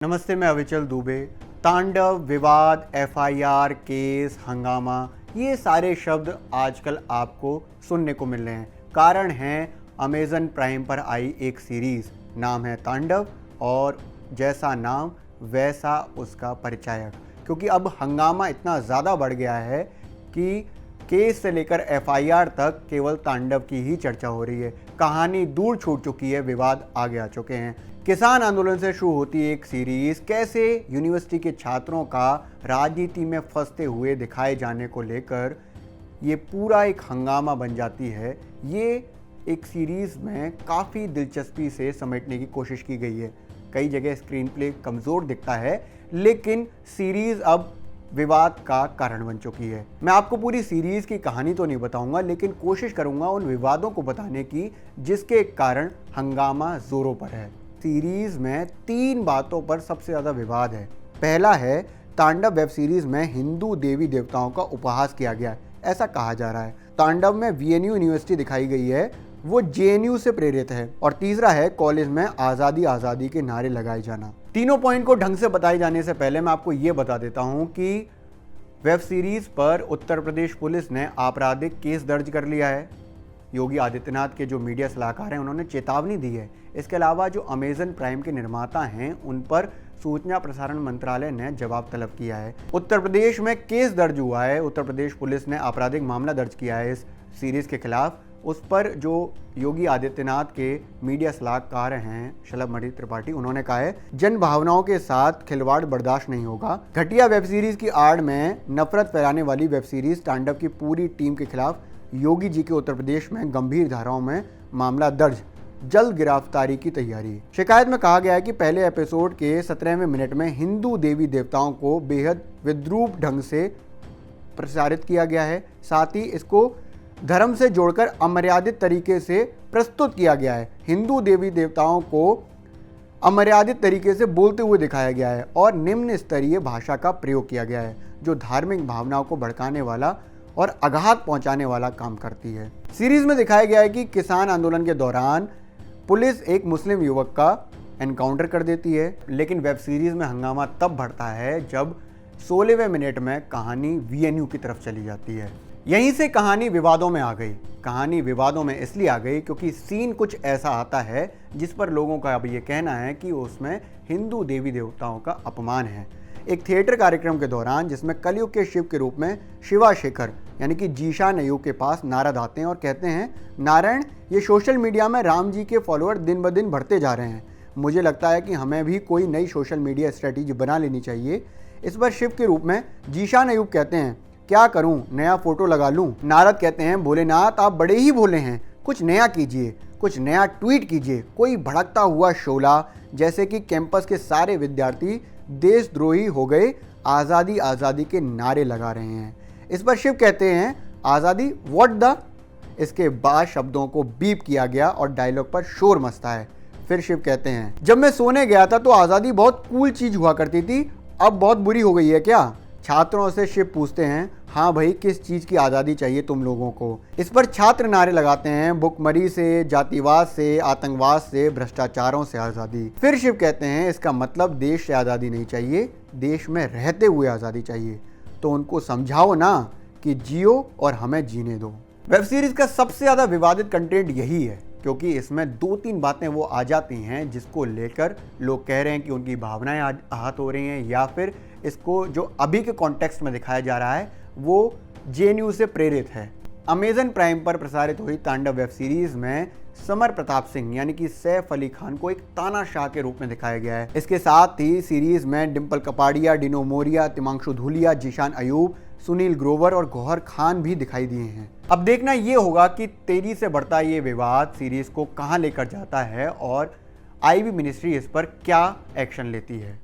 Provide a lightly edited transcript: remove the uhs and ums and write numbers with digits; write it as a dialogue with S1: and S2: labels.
S1: नमस्ते, मैं अविचल दुबे। तांडव, विवाद, एफआईआर, केस, हंगामा, ये सारे शब्द आजकल आपको सुनने को मिल रहे हैं। कारण है अमेज़न प्राइम पर आई एक सीरीज़, नाम है तांडव और जैसा नाम वैसा उसका परिचायक। क्योंकि अब हंगामा इतना ज़्यादा बढ़ गया है कि केस से लेकर एफआईआर तक केवल तांडव की ही चर्चा हो रही है। कहानी दूर छूट चुकी है, विवाद आगे आ चुके हैं। किसान आंदोलन से शुरू होती एक सीरीज कैसे यूनिवर्सिटी के छात्रों का राजनीति में फंसते हुए दिखाए जाने को लेकर ये पूरा एक हंगामा बन जाती है। ये एक सीरीज में काफ़ी दिलचस्पी से समेटने की कोशिश की गई है। कई जगह स्क्रीन प्ले कमज़ोर दिखता है, लेकिन सीरीज़ अब विवाद का कारण बन चुकी है। मैं आपको पूरी सीरीज की कहानी तो नहीं बताऊंगा, लेकिन कोशिश करूंगा उन विवादों को बताने की जिसके कारण हंगामा जोरों पर है। सीरीज में 3 बातों पर सबसे ज़्यादा विवाद है। पहला है, तांडव वेब सीरीज में हिंदू देवी देवताओं का उपहास किया गया है, ऐसा कहा जा रहा है। तांडव में वीएनयू यूनिवर्सिटी दिखाई गई है, वो जेएनयू से प्रेरित है। और तीसरा है, कॉलेज में आज़ादी आज़ादी के नारे लगाए जाना। तीनों पॉइंट को ढंग से बताए जाने से पहले मैं आपको ये बता देता हूँ कि वेब सीरीज पर उत्तर प्रदेश पुलिस ने आपराधिक केस दर्ज कर लिया है। योगी आदित्यनाथ के जो मीडिया सलाहकार हैं, उन्होंने चेतावनी दी है। इसके अलावा जो अमेज़न प्राइम के निर्माता हैं, उन पर सूचना प्रसारण मंत्रालय ने जवाब तलब किया है। उत्तर प्रदेश में केस दर्ज हुआ है। उत्तर प्रदेश पुलिस ने आपराधिक मामला दर्ज किया है इस सीरीज के खिलाफ। उस पर जो योगी आदित्यनाथ के मीडिया सलाहकार हैं शलभ मणि त्रिपाठी, उन्होंने कहा है, जन भावनाओं के साथ खिलवाड़ बर्दाश्त नहीं होगा। घटिया वेब सीरीज की आड़ में नफरत फैलाने वाली वेब सीरीज तांडव की पूरी टीम के खिलाफ योगी जी के उत्तर प्रदेश में गंभीर धाराओं में मामला दर्ज, जल्द गिरफ्तारी की तैयारी। शिकायत में कहा गया है कि पहले एपिसोड के 17वें मिनट में हिंदू देवी देवताओं को बेहद विद्रूप ढंग से प्रसारित किया गया है। साथ ही इसको धर्म से जोड़कर अमर्यादित तरीके से प्रस्तुत किया गया है। हिंदू देवी देवताओं को अमर्यादित तरीके से बोलते हुए दिखाया गया है और निम्न स्तरीय भाषा का प्रयोग किया गया है, जो धार्मिक भावनाओं को भड़काने वाला और आघात पहुंचाने वाला काम करती है। सीरीज में दिखाया गया है कि किसान आंदोलन के दौरान पुलिस एक मुस्लिम युवक का एनकाउंटर कर देती है, लेकिन वेब सीरीज में हंगामा तब बढ़ता है जब 16वें मिनट में कहानी वीएनयू की तरफ चली जाती है। यहीं से कहानी विवादों में आ गई। कहानी विवादों में इसलिए आ गई क्योंकि सीन कुछ ऐसा आता है जिस पर लोगों का अब ये कहना है कि उसमें हिंदू देवी देवताओं का अपमान है। एक थिएटर कार्यक्रम के दौरान जिसमें कलयुग के शिव के रूप में शिवा शेखर यानी कि जीशान अयूब के पास नारद आते हैं और कहते हैं, नारायण, ये सोशल मीडिया में राम जी के फॉलोअर दिन ब दिन बढ़ते जा रहे हैं। मुझे लगता है कि हमें भी कोई नई सोशल मीडिया स्ट्रेटेजी बना लेनी चाहिए। इस पर शिव के रूप में जीशान अयूब कहते हैं, क्या करूं, नया फोटो लगा लूं? नारद कहते हैं, भोलेनाथ, आप बड़े ही भोले हैं, कुछ नया कीजिए, कुछ नया ट्वीट कीजिए। कोई भड़कता हुआ शोला, जैसे कि कैंपस के सारे विद्यार्थी देशद्रोही हो गए, आज़ादी आज़ादी के नारे लगा रहे हैं। इस पर शिव कहते हैं, आज़ादी व्हाट द? इसके बाद शब्दों को बीप किया गया और डायलॉग पर शोर मचता है। फिर शिव कहते हैं, जब मैं सोने गया था तो आज़ादी बहुत कूल चीज़ हुआ करती थी, अब बहुत बुरी हो गई है क्या? छात्रों से शिव पूछते हैं, हाँ भाई, किस चीज़ की आज़ादी चाहिए तुम लोगों को? इस पर छात्र नारे लगाते हैं, भुखमरी से, जातिवाद से, आतंकवाद से, भ्रष्टाचारों से आज़ादी। फिर शिव कहते हैं, इसका मतलब देश से आज़ादी नहीं चाहिए, देश में रहते हुए आज़ादी चाहिए। तो उनको समझाओ ना कि जियो और हमें जीने दो। वेब सीरीज का सबसे ज़्यादा विवादित कंटेंट यही है, क्योंकि इसमें 2-3 बातें वो आ जाती हैं जिसको लेकर लोग कह रहे हैं कि उनकी भावनाएं आहत हो रही हैं, या फिर इसको जो अभी के कॉन्टेक्स्ट में दिखाया जा रहा है वो जेएनयू से प्रेरित है। अमेज़न प्राइम पर प्रसारित हुई तांडव वेब सीरीज में समर प्रताप सिंह यानी कि सैफ अली खान को एक तानाशाह के रूप में दिखाया गया है। इसके साथ ही सीरीज में डिम्पल कपाड़िया, डिनो मोरिया, तिमांशु धूलिया, जीशान अयूब, सुनील ग्रोवर और गौहर खान भी दिखाई दिए हैं। अब देखना ये होगा कि तेजी से बढ़ता ये विवाद सीरीज को कहां लेकर जाता है और आईबी मिनिस्ट्री इस पर क्या एक्शन लेती है।